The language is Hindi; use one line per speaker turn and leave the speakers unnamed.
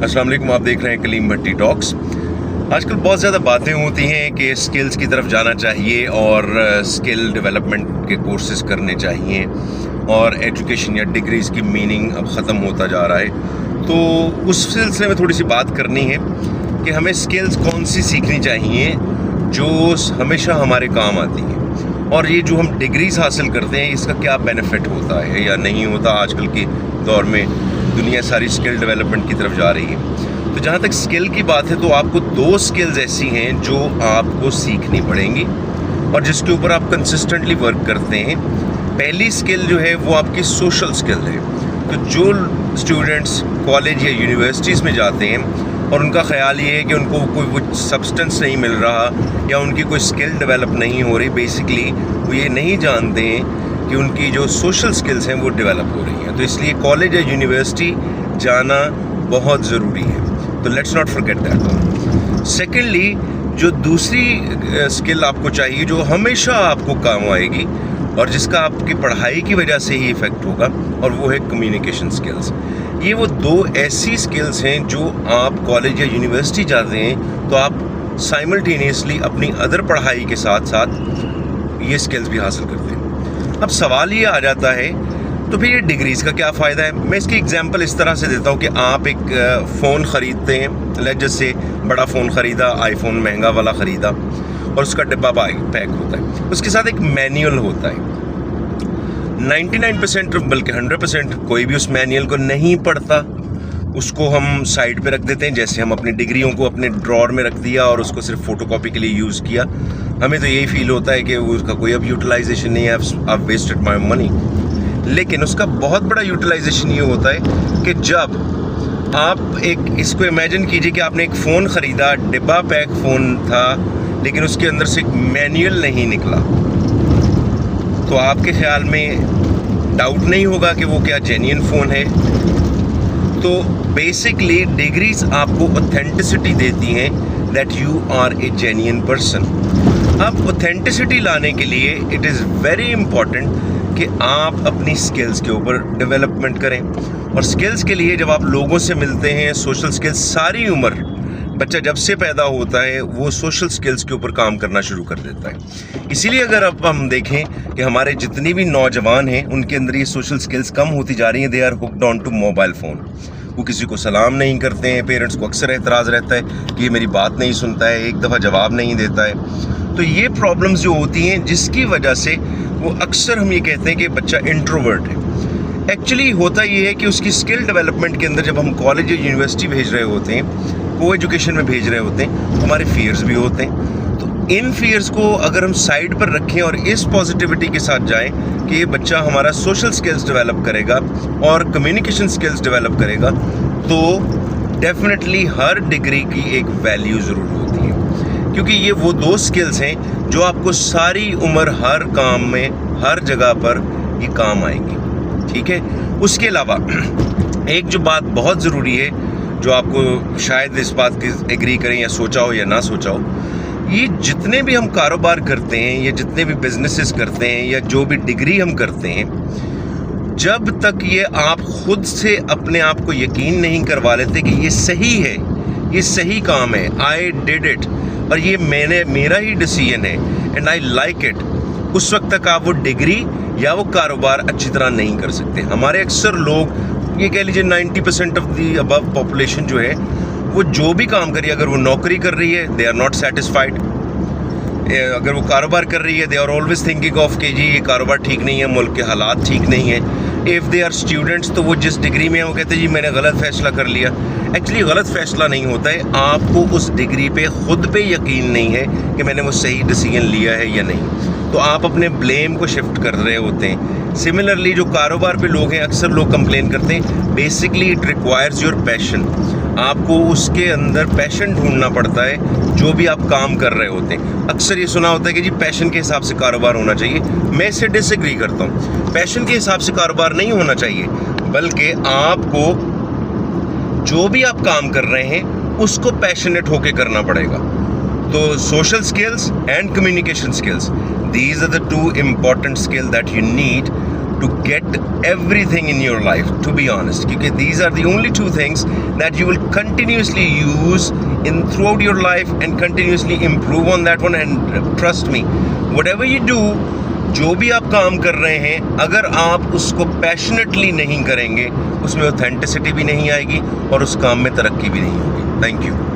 अस्सलाम वालेकुम, आप देख रहे हैं कलीम भट्टी टॉक्स। आजकल बहुत ज़्यादा बातें होती हैं कि स्किल्स की तरफ जाना चाहिए और स्किल डेवलपमेंट के कोर्सेज करने चाहिए और एजुकेशन या डिग्रीज़ की मीनिंग अब ख़त्म होता जा रहा है। तो उस सिलसिले में थोड़ी सी बात करनी है कि हमें स्किल्स कौन सी सीखनी चाहिए जो हमेशा हमारे काम आती हैं, और ये जो हम डिग्रीज़ हासिल करते हैं इसका क्या बेनिफिट होता है या नहीं होता। आजकल के दौर में दुनिया सारी स्किल डेवलपमेंट की तरफ जा रही है। तो जहाँ तक स्किल की बात है तो आपको दो स्किल्स ऐसी हैं जो आपको सीखनी पड़ेंगी और जिसके ऊपर आप कंसिस्टेंटली वर्क करते हैं। पहली स्किल जो है वो आपकी सोशल स्किल है। तो जो स्टूडेंट्स कॉलेज या यूनिवर्सिटीज़ में जाते हैं और उनका ख्याल ये है कि उनको कोई सब्सटेंस नहीं मिल रहा या उनकी कोई स्किल डेवलप नहीं हो रही, बेसिकली वो ये नहीं जानते हैं कि उनकी जो सोशल स्किल्स हैं वो डेवलप हो रही हैं। तो इसलिए कॉलेज या यूनिवर्सिटी जाना बहुत ज़रूरी है। तो let's not forget that. Secondly, जो दूसरी स्किल आपको चाहिए जो हमेशा आपको काम आएगी और जिसका आपकी पढ़ाई की वजह से ही इफ़ेक्ट होगा, और वो है कम्युनिकेशन स्किल्स। ये वो दो ऐसी स्किल्स हैं जो आप कॉलेज या यूनिवर्सिटी जाते हैं तो आप साइमल्टेनियसली अपनी अदर पढ़ाई के साथ साथ ये स्किल्स भी हासिल करते हैं। अब सवाल ये आ जाता है तो फिर ये डिग्रीज़ का क्या फ़ायदा है। मैं इसकी एग्जांपल इस तरह से देता हूँ कि आप एक फ़ोन ख़रीदते हैं, जैसे बड़ा फ़ोन ख़रीदा, आईफोन महंगा वाला ख़रीदा, और उसका डिब्बा पैक होता है, उसके साथ एक मैनुअल होता है। 99% बल्कि 100% कोई भी उस मैनुअल को नहीं पढ़ता, उसको हम साइड पे रख देते हैं। जैसे हम अपनी डिग्रियों को अपने ड्रॉर में रख दिया और उसको सिर्फ फ़ोटोकॉपी के लिए यूज़ किया, हमें तो यही फील होता है कि उसका कोई अब यूटिलाइजेशन नहीं है, आई वेस्टेड माई मनी। लेकिन उसका बहुत बड़ा यूटिलाइजेशन ये होता है कि जब आप इसको इमेजिन कीजिए कि आपने एक फ़ोन ख़रीदा, डिब्बा पैक फ़ोन था, लेकिन उसके अंदर से एक मैनुअल नहीं निकला, तो आपके ख्याल में डाउट नहीं होगा कि वो क्या जेन्युइन फ़ोन है। तो बेसिकली डिग्रीज आपको ऑथेंटिसिटी देती हैं that you are a genuine person. अब ऑथेंटिसिटी लाने के लिए इट इज़ वेरी इम्पॉर्टेंट कि आप अपनी स्किल्स के ऊपर डेवलपमेंट करें। और स्किल्स के लिए जब आप लोगों से मिलते हैं, सोशल स्किल्स, सारी उम्र बच्चा जब से पैदा होता है वो सोशल स्किल्स के ऊपर काम करना शुरू कर देता है। इसीलिए अगर अब हम देखें कि हमारे जितने भी नौजवान हैं उनके अंदर ये सोशल स्किल्स कम होती जा रही हैं। They are hooked on to mobile phone. वो किसी को सलाम नहीं करते हैं, पेरेंट्स को अक्सर एतराज़ रहता है कि ये मेरी बात नहीं सुनता है, एक दफ़ा जवाब नहीं देता है। तो ये प्रॉब्लम्स जो होती हैं जिसकी वजह से वो अक्सर हम ये कहते हैं कि बच्चा इंट्रोवर्ट है। एक्चुअली होता ये है कि उसकी स्किल डेवलपमेंट के अंदर जब हम कॉलेज या यूनिवर्सिटी भेज रहे होते हैं, को एजुकेशन में भेज रहे होते हैं, तो हमारे फियर्स भी होते हैं। तो इन फियर्स को अगर हम साइड पर रखें और इस पॉजिटिविटी के साथ जाएं कि ये बच्चा हमारा सोशल स्किल्स डेवलप करेगा और कम्युनिकेशन स्किल्स डेवलप करेगा, तो डेफिनेटली हर डिग्री की एक वैल्यू ज़रूर होती है, क्योंकि ये वो दो स्किल्स हैं जो आपको सारी उम्र हर काम में, हर जगह पर ये काम आएंगी। ठीक है। उसके अलावा एक जो बात बहुत ज़रूरी है जो आपको शायद इस बात की एग्री करें या सोचा हो या ना सोचा हो, ये जितने भी हम कारोबार करते हैं या जितने भी बिजनेसेस करते हैं या जो भी डिग्री हम करते हैं, जब तक ये आप खुद से अपने आप को यकीन नहीं करवा लेते कि ये सही है, ये सही काम है, आई डिड इट, और ये मेरा ही डिसीजन है एंड आई लाइक इट, उस वक्त तक आप वो डिग्री या वो कारोबार अच्छी तरह नहीं कर सकते। हमारे अक्सर लोग, ये कह लीजिए 90% ऑफ दी अबव पॉपुलेशन जो है, वो जो भी काम करिए, अगर वो नौकरी कर रही है दे आर नॉट सेटिस्फाइड, अगर वो कारोबार कर रही है they are always thinking of कि जी ये कारोबार ठीक नहीं है, मुल्क के हालात ठीक नहीं है। इफ़ दे आर स्टूडेंट्स तो वो जिस डिग्री में है वो कहते हैं जी मैंने गलत फ़ैसला कर लिया। एक्चुअली गलत फ़ैसला नहीं होता है, आपको उस डिग्री पे खुद पे यकीन नहीं है कि मैंने वो सही डिसीजन लिया है या नहीं, तो आप अपने ब्लेम को शिफ्ट कर रहे होते हैं। सिमिलरली जो कारोबार पे लोग हैं, अक्सर लोग कंप्लेन करते हैं, basically it requires your passion. आपको उसके अंदर पैशन ढूंढना पड़ता है जो भी आप काम कर रहे होते हैं। अक्सर ये सुना होता है कि जी पैशन के हिसाब से कारोबार होना चाहिए। मैं इससे डिसएग्री करता हूँ। पैशन के हिसाब से कारोबार नहीं होना चाहिए, बल्कि आपको जो भी आप काम कर रहे हैं उसको पैशनेट होके करना पड़ेगा। तो social skills and communication skills, these are the two important skills that you need to get everything in your life, to be honest, क्योंकि these are the only two things that you will continuously use in throughout your life and continuously improve on that one. And trust me, whatever you do, जो भी आप काम कर रहे हैं, अगर आप उसको पैशनेटली नहीं करेंगे, उसमें ऑथेंटिसिटी भी नहीं आएगी और उस काम में तरक्की भी नहीं होगी. Thank you.